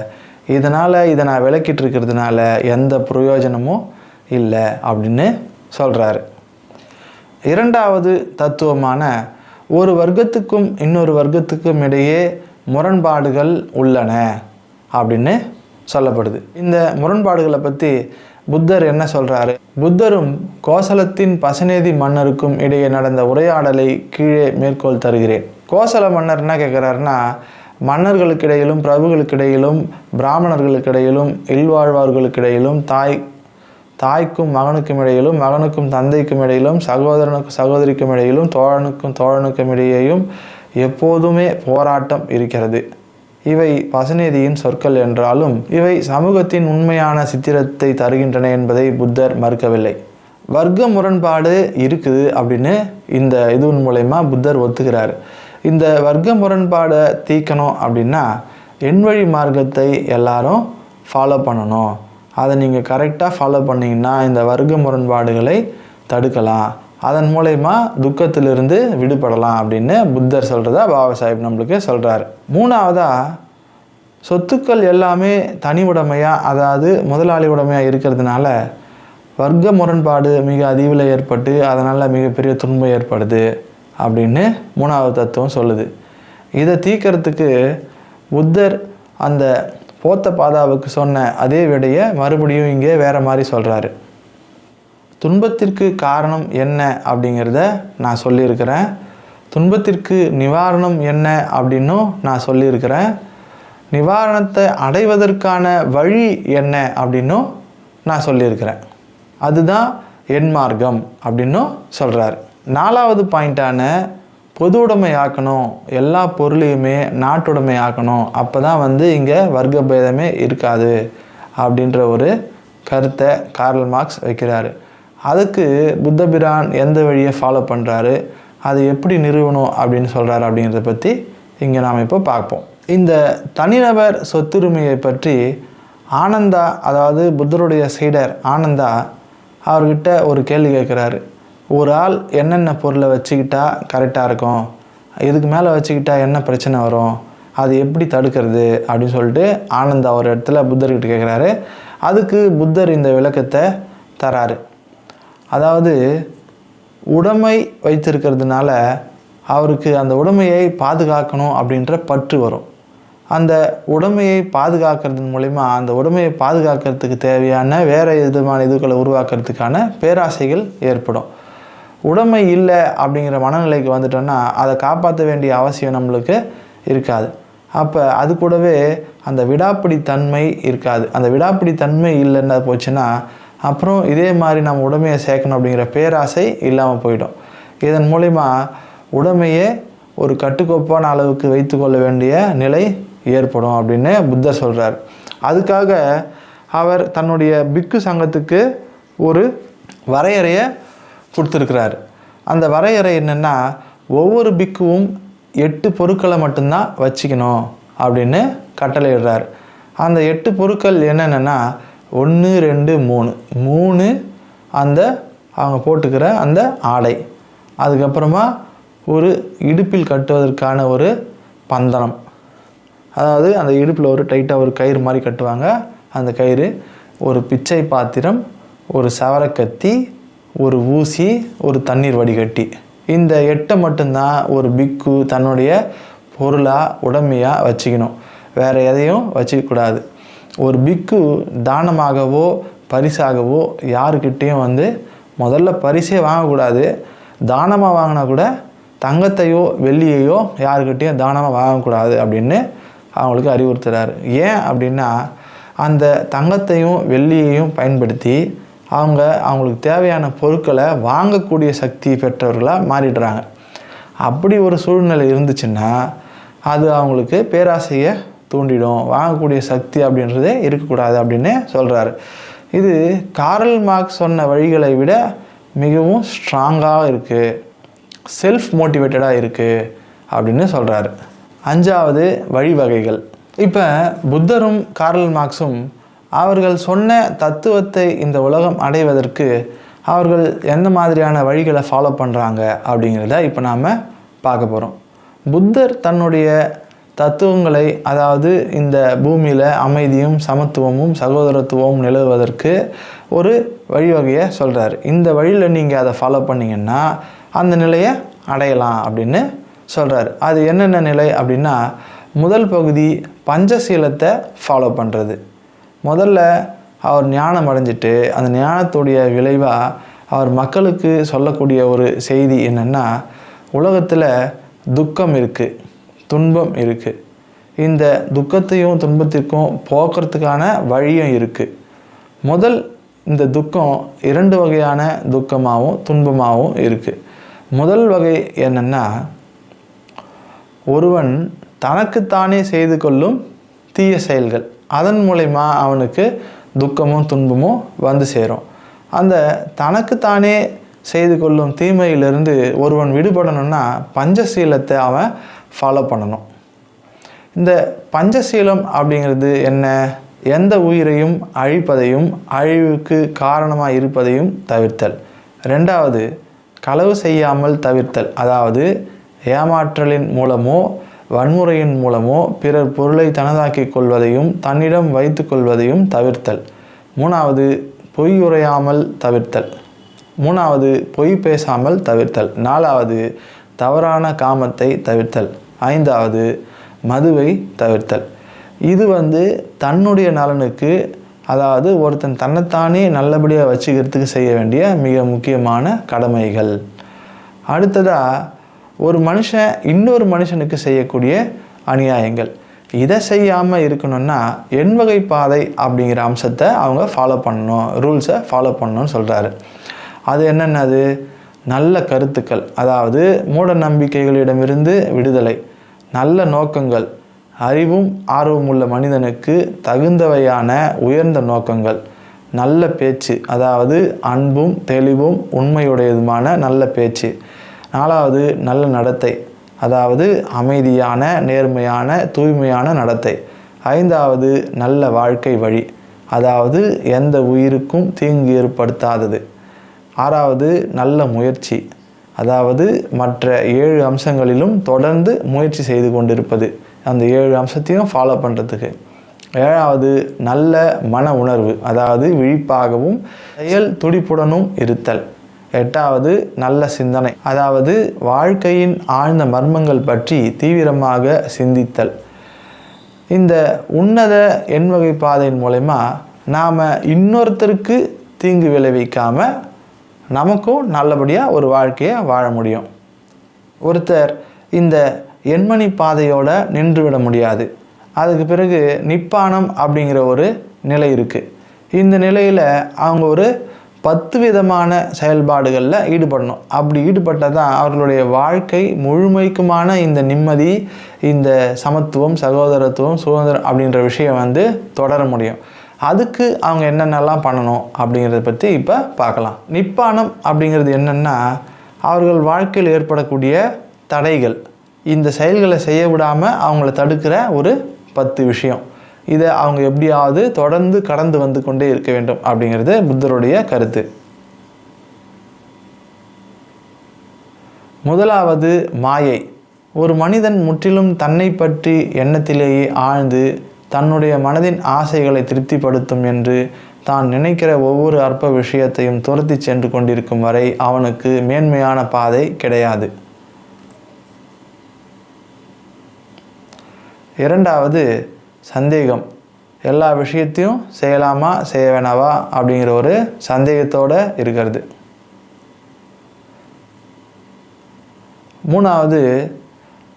இதனால் இதை நான் விளக்கிட்டு இருக்கிறதுனால எந்த பிரயோஜனமும் இல்லை அப்படின்னு சொல்கிறாரு. இரண்டாவது தத்துவமான ஒரு வர்க்கத்துக்கும் இன்னொரு வர்க்கத்துக்கும் இடையே முரண்பாடுகள் உள்ளன அப்படின்னு சொல்லப்படுது. இந்த முரண்பாடுகளை பற்றி புத்தர் என்ன சொல்கிறாரு? புத்தரும் கோசலத்தின் பசநேதி மன்னருக்கும் இடையே நடந்த உரையாடலை கீழே மேற்கோள் தருகிறேன். கோசல மன்னர் என்ன கேட்குறாருன்னா, மன்னர்களுக்கிடையிலும் பிரபுகளுக்கிடையிலும் பிராமணர்களுக்கிடையிலும் இல்வாழ்வார்களுக்கிடையிலும் தாய்க்கும் மகனுக்கும் இடையிலும் மகனுக்கும் தந்தைக்கும் இடையிலும் சகோதரனுக்கும் சகோதரிக்கும் இடையிலும் தோழனுக்கும் தோழனுக்கும் இடையேயும் எப்போதுமே போராட்டம் இருக்கிறது. இவை பசநேதியின் சொற்கள் என்றாலும் இவை சமூகத்தின் உண்மையான சித்திரத்தை தருகின்றன என்பதை புத்தர் மறுக்கவில்லை. வர்க்க முரண்பாடு இருக்குது அப்படின்னு இந்த இதுவின் மூலயமா புத்தர் ஒத்துக்கிறார். இந்த வர்க்க முரண்பாடை தீர்க்கணும் அப்படின்னா எண்வழி மார்க்கத்தை எல்லாரும் ஃபாலோ பண்ணணும். அதை நீங்கள் கரெக்டாக ஃபாலோ பண்ணிங்கன்னா இந்த வர்க்க முரண்பாடுகளை தடுக்கலாம். அதன் மூலயமா துக்கத்திலிருந்து விடுபடலாம் அப்படின்னு புத்தர் சொல்கிறதா பாபா சாஹிப் நம்மளுக்கு சொல்கிறார். மூணாவதாக, சொத்துக்கள் எல்லாமே தனி உடைமையாக, அதாவது முதலாளி உடைமையாக இருக்கிறதுனால வர்க்க முரண்பாடு மிக அதிவில் ஏற்பட்டு அதனால் மிகப்பெரிய துன்பம் ஏற்படுது அப்படின்னு மூணாவது தத்துவம் சொல்லுது. இதை தீர்க்கறதுக்கு புத்தர் அந்த போத்த பாதாவுக்கு சொன்ன அதே விடையை மறுபடியும் இங்கே வேறு மாதிரி சொல்கிறாரு. துன்பத்திற்கு காரணம் என்ன அப்படிங்கிறத நான் சொல்லியிருக்கிறேன். துன்பத்திற்கு நிவாரணம் என்ன அப்படின்னும் நான் சொல்லியிருக்கிறேன். நிவாரணத்தை அடைவதற்கான வழி என்ன அப்படின்னும் நான் சொல்லியிருக்கிறேன். அதுதான் என் மார்க்கம் அப்படின்னும் சொல்கிறார். நாலாவது பாயிண்டான பொது உடைமை ஆக்கணும், எல்லா பொருளையுமே நாட்டுடைமை ஆக்கணும், அப்போ தான் இங்கே வர்க்க பேதமே இருக்காது அப்படின்ற ஒரு கருத்தை கார்ல் மார்க்ஸ் வைக்கிறாரு. அதுக்கு புத்த பிரான் எந்த வழியை ஃபாலோ பண்ணுறாரு, அது எப்படி நிறுவனம் அப்படின்னு சொல்கிறாரு அப்படிங்கிறத பற்றி இங்கே நாம் இப்போ பார்ப்போம். இந்த தனிநபர் சொத்துரிமையை பற்றி ஆனந்தா, அதாவது புத்தருடைய சீடர் ஆனந்தா அவர்கிட்ட ஒரு கேள்வி கேட்குறாரு. ஒரு ஆள் என்னென்ன பொருளை வச்சுக்கிட்டா கரெக்டாக இருக்கும், இதுக்கு மேலே வச்சுக்கிட்டா என்ன பிரச்சனை வரும், அது எப்படி தடுக்கிறது அப்படின்னு சொல்லிட்டு ஆனந்தா ஒரு இடத்துல புத்தர்கிட்ட கேட்குறாரு. அதுக்கு புத்தர் இந்த விளக்கத்தை தராரு. அதாவது உடைமை வைத்திருக்கிறதுனால அவருக்கு அந்த உடைமையை பாதுகாக்கணும் அப்படின்ற பற்று வரும். அந்த உடைமையை பாதுகாக்கிறதன் மூலிமா அந்த உடைமையை பாதுகாக்கிறதுக்கு தேவையான வேறு விதமான இதுகளை உருவாக்குறதுக்கான பேராசைகள் ஏற்படும். உடைமை இல்லை அப்படிங்கிற மனநிலைக்கு வந்துட்டோன்னா அதை காப்பாற்ற வேண்டிய அவசியம் நம்மளுக்கு இருக்காது. அப்போ அது கூடவே அந்த விடாப்பிடி தன்மை இருக்காது. அந்த விடாப்பிடி தன்மை இல்லைன்னா போச்சுன்னா அப்புறம் இதே மாதிரி நம்ம உடைமையை சேர்க்கணும் அப்படிங்கிற பேராசை இல்லாமல் போயிடும். இதன் மூலிமா உடைமையை ஒரு கட்டுக்கோப்பான அளவுக்கு வைத்து கொள்ள வேண்டிய நிலை ஏற்படும் அப்படின்னு புத்தர் சொல்கிறார். அதுக்காக அவர் தன்னுடைய பிக்கு சங்கத்துக்கு ஒரு வரையறையை கொடுத்துருக்கிறார். அந்த வரையறை என்னென்னா, ஒவ்வொரு பிக்குவும் 8 பொருட்களை மட்டும்தான் வச்சுக்கணும் அப்படின்னு கட்டளையிடுறார். அந்த 8 பொருட்கள் என்னென்னா 1 2 3 அந்த அவங்க போட்டுக்கிற அந்த ஆடை, அதுக்கப்புறமா ஒரு இடுப்பில் கட்டுவதற்கான ஒரு பந்தனம், அதாவது அந்த இடுப்பில் ஒரு டைட்டாக ஒரு கயிறு மாதிரி கட்டுவாங்க, அந்த கயிறு, ஒரு பிச்சை பாத்திரம், ஒரு சவரக்கத்தி, ஒரு ஊசி, ஒரு தண்ணீர் வடிகட்டி. இந்த 8 மட்டும்தான் ஒரு பிக்கு தன்னுடைய பொருளாக உடைமையாக வச்சுக்கணும். வேறு எதையும் வச்சுக்கக்கூடாது. ஒரு பிக்கு தானமாகவோ பரிசாகவோ யாருக்கிட்டேயும் முதல்ல பரிசே வாங்கக்கூடாது. தானமாக வாங்கினா கூட தங்கத்தையோ வெள்ளியையோ யாருக்கிட்டேயும் தானமாக வாங்கக்கூடாது அப்படின்னு அவங்களுக்கு அறிவுறுத்துறாரு. ஏன் அப்படின்னா, அந்த தங்கத்தையும் வெள்ளியையும் பயன்படுத்தி அவங்களுக்கு தேவையான பொருட்களை வாங்கக்கூடிய சக்தி பெற்றவர்களாக மாறிடுறாங்க. அப்படி ஒரு சூழ்நிலை இருந்துச்சுன்னா அது அவங்களுக்கு பேராசையை தூண்டிடும். வாங்கக்கூடிய சக்தி அப்படின்றதே இருக்கக்கூடாது அப்படின்னு சொல்கிறாரு. இது கார்ல் மார்க்ஸ் சொன்ன வழிகளை விட மிகவும் ஸ்ட்ராங்காக இருக்குது, செல்ஃப் மோட்டிவேட்டடாக இருக்குது அப்படின்னு சொல்கிறாரு. 5வது வழிவகைகள். இப்போ புத்தரும் கார்ல் மார்க்ஸும் அவர்கள் சொன்ன தத்துவத்தை இந்த உலகம் அடைவதற்கு அவர்கள் எந்த மாதிரியான வழிகளை ஃபாலோ பண்ணுறாங்க அப்படிங்கிறத இப்போ நாம் பார்க்க போகிறோம். புத்தர் தன்னுடைய தத்துவங்களை, அதாவது இந்த பூமியில் அமைதியும் சமத்துவமும் சகோதரத்துவமும் நிலவுவதற்கு ஒரு வழிவகையை சொல்கிறார். இந்த வழியில் நீங்கள் அதை ஃபாலோ பண்ணிங்கன்னா அந்த நிலையை அடையலாம் அப்படின்னு சொல்கிறார். அது என்னென்ன நிலை அப்படின்னா, முதல் பகுதி பஞ்சசீலத்தை ஃபாலோ பண்ணுறது. முதல்ல அவர் ஞானம் அடைஞ்சிட்டு அந்த ஞானத்துடைய விளைவாக அவர் மக்களுக்கு சொல்லக்கூடிய ஒரு செய்தி என்னென்னா, உலகத்தில் துக்கம் இருக்குது, துன்பம் இருக்குது. இந்த துக்கத்தையும் துன்பத்திற்கும் போக்குறதுக்கான வழியும் இருக்குது. முதல் இந்த துக்கம் 2 வகையான துக்கமாகவும் துன்பமாகவும் இருக்குது. முதல் வகை என்னென்னா, ஒருவன் தனக்குத்தானே செய்து கொள்ளும் தீய செயல்கள், அதன் மூலமா அவனுக்கு துக்கமும் துன்பமும் வந்து சேரும். அந்த தனக்குத்தானே செய்து கொள்ளும் தீமையிலிருந்து ஒருவன் விடுபடணும்னா பஞ்சசீலத்தை அவன் ஃபாலோ பண்ணணும். இந்த பஞ்சசீலம் அப்படிங்கிறது என்ன? எந்த உயிரையும் அழிப்பதையும் அழிவுக்கு காரணமாக இருப்பதையும் தவிர்த்தல். 2வது களவு செய்யாமல் தவிர்த்தல், அதாவது ஏமாற்றலின் மூலமோ வன்முறையின் மூலமோ பிறர் பொருளை தனதாக்கிக் கொள்வதையும் தன்னிடம் வைத்து கொள்வதையும் தவிர்த்தல். 3வது பொய் உரையாமல் தவிர்த்தல். 3வது பொய் பேசாமல் தவிர்த்தல். 4வது தவறான காமத்தை தவிர்த்தல். 5வது மதுவை தவிர்த்தல். இது தன்னுடைய நலனுக்கு, அதாவது ஒருத்தன் தன்னைத்தானே நல்லபடியாக வச்சுக்கிறதுக்கு செய்ய வேண்டிய மிக முக்கியமான கடமைகள். அடுத்ததாக ஒரு மனுஷன் இன்னொரு மனுஷனுக்கு செய்யக்கூடிய அநியாயங்கள். இதை செய்யாமல் இருக்கணும்னா எண்வகை பாதை அப்படிங்கிற அம்சத்தை அவங்க ஃபாலோ பண்ணணும், ரூல்ஸை ஃபாலோ பண்ணணும்னு சொல்கிறாரு. அது என்னென்னது? நல்ல கருத்துக்கள், அதாவது மூட நம்பிக்கைகளிடமிருந்து விடுதலை, நல்ல நோக்கங்கள், அறிவும் ஆர்வம் உள்ள மனிதனுக்கு தகுந்தவையான உயர்ந்த நோக்கங்கள், நல்ல பேச்சு, அதாவது அன்பும் தெளிவும் உண்மையுடையதுமான நல்ல பேச்சு. 4வது நல்ல நடத்தை, அதாவது அமைதியான நேர்மையான தூய்மையான நடத்தை. 5வது நல்ல வாழ்க்கை வழி, அதாவது எந்த உயிருக்கும் தீங்கு ஏற்படுத்தாதது. 6வது நல்ல முயற்சி, அதாவது மற்ற 7 அம்சங்களிலும் தொடர்ந்து முயற்சி செய்து கொண்டிருப்பது, அந்த 7 அம்சத்தையும் ஃபாலோ பண்ணுறதுக்கு. 7வது நல்ல மன உணர்வு, அதாவது விழிப்பாகவும் செயல் துடிப்புடனும் இருத்தல். 8வது நல்ல சிந்தனை, அதாவது வாழ்க்கையின் ஆழ்ந்த மர்மங்கள் பற்றி தீவிரமாக சிந்தித்தல். இந்த உன்னத எண்வகை பாதையின் மூலமா நாம் இன்னொருத்தருக்கு தீங்கு விளைவிக்காமல் நமக்கும் நல்லபடியாக ஒரு வாழ்க்கையை வாழ முடியும். ஒருத்தர் இந்த எண்மணி பாதையோடு நின்றுவிட முடியாது. அதுக்கு பிறகு நிப்பானம் அப்படிங்கிற ஒரு நிலை இருக்குது. இந்த நிலையில் அவங்க ஒரு 10 விதமான செயல்பாடுகளில் ஈடுபடணும். அப்படி ஈடுபட்டால் தான் அவர்களுடைய வாழ்க்கை முழுமைக்குமான இந்த நிம்மதி, இந்த சமத்துவம், சகோதரத்துவம், சுதந்திரம் அப்படின்ற விஷயம் தொடர முடியும். அதுக்கு அவங்க என்னென்னலாம் பண்ணணும் அப்படிங்கிறத பற்றி இப்போ பார்க்கலாம். நிப்பானம் அப்படிங்கிறது என்னென்னா, அவர்கள் வாழ்க்கையில் ஏற்படக்கூடிய தடைகள், இந்த செயல்களை செய்ய விடாமல் அவங்கள தடுக்கிற ஒரு 10 விஷயம். இதை அவங்க எப்படியாவது தொடர்ந்து கடந்து வந்து கொண்டே இருக்க வேண்டும் அப்படிங்கிறது புத்தருடைய கருத்து. முதலாவது மாயை. ஒரு மனிதன் முற்றிலும் தன்னை பற்றி எண்ணத்திலேயே ஆழ்ந்து தன்னுடைய மனதின் ஆசைகளை திருப்திப்படுத்தும் என்று தான் நினைக்கிற ஒவ்வொரு அற்ப விஷயத்தையும் துரத்தி சென்று கொண்டிருக்கும் வரை அவனுக்கு மேன்மையான பாதை கிடையாது. 2வது சந்தேகம். எல்லா விஷயத்தையும் செய்யலாமா செய்ய வேணாவா அப்படிங்கிற ஒரு சந்தேகத்தோடு இருக்கிறது. 3வது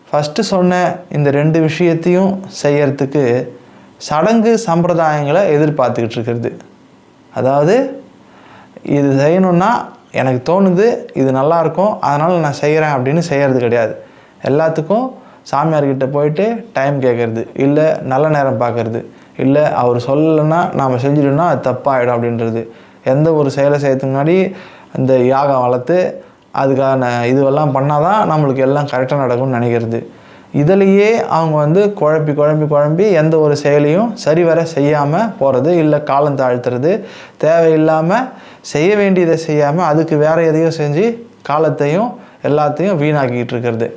ஃபஸ்ட்டு சொன்ன இந்த 2 விஷயத்தையும் செய்யறதுக்கு சடங்கு சம்பிரதாயங்களை எதிர்பார்த்துக்கிட்டு இருக்கிறது. அதாவது இது செய்யணுன்னா எனக்கு தோணுது, இது நல்லாயிருக்கும், அதனால் நான் செய்கிறேன் அப்படின்னு செய்கிறது கிடையாது. எல்லாத்துக்கும் சாமியார்கிட்ட போயிட்டு டைம் கேட்குறது, இல்லை நல்ல நேரம் பார்க்குறது, இல்லை அவர் சொல்லலைன்னா நாம் செஞ்சிட்டோம்னா அது தப்பாகிடும் அப்படின்றது. எந்த ஒரு செயலை செய்யறதுக்கு முன்னாடி அந்த யாகம் வளர்த்து அதுக்கான இதுவெல்லாம் பண்ணால் தான் நம்மளுக்கு எல்லாம் கரெக்டாக நடக்கும்னு நினைக்கிறது. இதிலேயே அவங்க வந்து குழம்பி எந்த ஒரு செயலையும் சரிவர செய்யாமல் போகிறது, இல்லை காலம் தாழ்த்துறது, தேவையில்லாமல் செய்ய வேண்டியதை செய்யாமல் அதுக்கு வேறு எதையும் செஞ்சு காலத்தையும் எல்லாத்தையும் வீணாக்கிட்டு இருக்கிறது.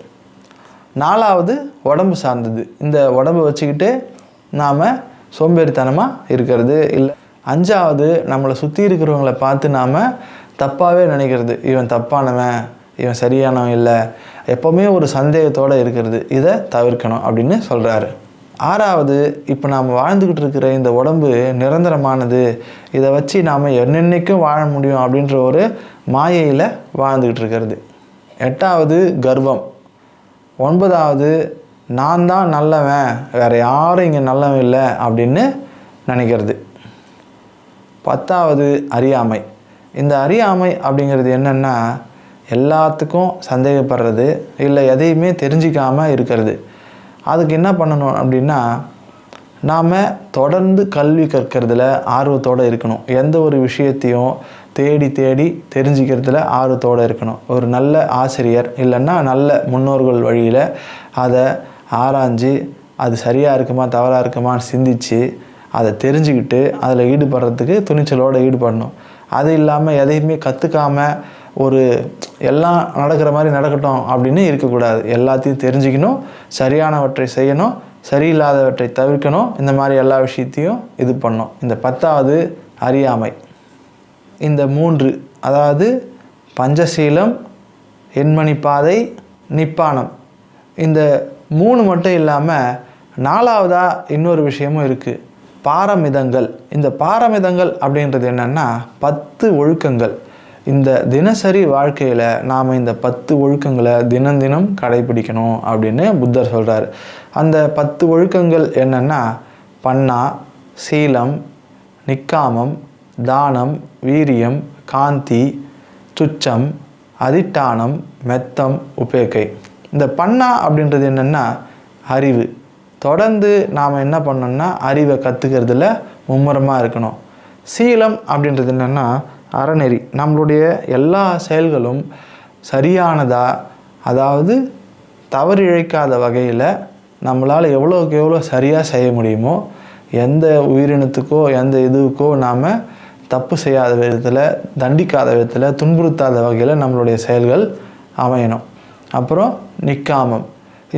4வது உடம்பு சார்ந்தது. இந்த உடம்பை வச்சுக்கிட்டு நாம் சோம்பேறித்தனமாக இருக்கிறது. இல்லை 5வது நம்மளை சுற்றி இருக்கிறவங்கள பார்த்து நாம் தப்பாகவே நினைக்கிறது. இவன் தப்பானவன், இவன் சரியானவன் இல்லை, எப்போவுமே ஒரு சந்தேகத்தோடு இருக்கிறது. இதை தவிர்க்கணும் அப்படின்னு சொல்கிறாரு. 6வது, இப்போ நாம் வாழ்ந்துக்கிட்டு இருக்கிற இந்த உடம்பு நிரந்தரமானது, இதை வச்சு நாம் என்னென்னைக்கும் வாழ முடியும் அப்படின்ற ஒரு மாயையில் வாழ்ந்துக்கிட்டு இருக்கிறது. 8வது கர்வம். 9வது நான் தான் நல்லவன், வேறு யாரும் இங்கே நல்லவன் இல்லை அப்படின்னு நினைக்கிறது. 10வது அறியாமை. இந்த அறியாமை அப்படிங்கிறது என்னென்னா எல்லாத்துக்கும் சந்தேகப்படுறது, இல்லை எதையுமே தெரிஞ்சிக்காமல் இருக்கிறது. அதுக்கு என்ன பண்ணணும் அப்படின்னா நாம் தொடர்ந்து கல்வி கற்கிறதுல ஆர்வத்தோடு இருக்கணும். எந்த ஒரு விஷயத்தையும் தேடி தெரிஞ்சிக்கிறதுல ஆர்வத்தோடு இருக்கணும். ஒரு நல்ல ஆசிரியர் இல்லைன்னா நல்ல முன்னோர்கள் வழியில் அதை ஆராய்ஞ்சு அது சரியாக இருக்குமா தவறாக இருக்குமான்னு சிந்தித்து அதை தெரிஞ்சுக்கிட்டு அதில் ஈடுபடுறதுக்கு துணிச்சலோடு ஈடுபடணும். அது இல்லாமல் எதையுமே கற்றுக்காமல் ஒரு எல்லாம் நடக்கிற மாதிரி நடக்கட்டும் அப்படின்னு இருக்கக்கூடாது. எல்லாத்தையும் தெரிஞ்சுக்கணும், சரியானவற்றை செய்யணும், சரியில்லாதவற்றை தவிர்க்கணும். இந்த மாதிரி எல்லா விஷயத்தையும் இது பண்ணணும். இந்த 10வது அறியாமை. இந்த 3, அதாவது பஞ்சசீலம், எண்மணி பாதை, நிப்பானம், இந்த 3 மட்டும் இல்லாமல் 4வதாக இன்னொரு விஷயமும் இருக்குது, பாரமிதங்கள். இந்த பாரமிதங்கள் அப்படின்றது என்னென்னா 10 ஒழுக்கங்கள். இந்த தினசரி வாழ்க்கையில் நாம் இந்த 10 ஒழுக்கங்களை தினம் கடைபிடிக்கணும் அப்படின்னு புத்தர் சொல்கிறார். அந்த 10 ஒழுக்கங்கள் என்னென்னா பன்னா, சீலம், நிக்காமம், தானம், வீரியம், காந்தி, துச்சம், அதிட்டானம், மெத்தம், உபேக்கை. இந்த பன்னா அப்படின்றது என்னென்னா அறிவு. தொடர்ந்து நாம் என்ன பண்ணோம்னா அறிவை கற்றுக்கிறதுல மும்முரமாக இருக்கணும். சீலம் அப்படின்றது என்னென்னா அறநெறி. நம்மளுடைய எல்லா செயல்களும் சரியானதா, அதாவது தவறு இழைக்காத வகையில் நம்மளால் எவ்வளோக்கு எவ்வளோ சரியாக செய்ய முடியுமோ, எந்த உயிரினத்துக்கோ எந்த இதுக்கோ நாம் தப்பு செய்யாத விதத்தில், தண்டிக்காத விதத்தில், துன்புறுத்தாத வகையில் நம்மளுடைய செயல்கள் அமையணும். அப்புறம் நிக்காமம்.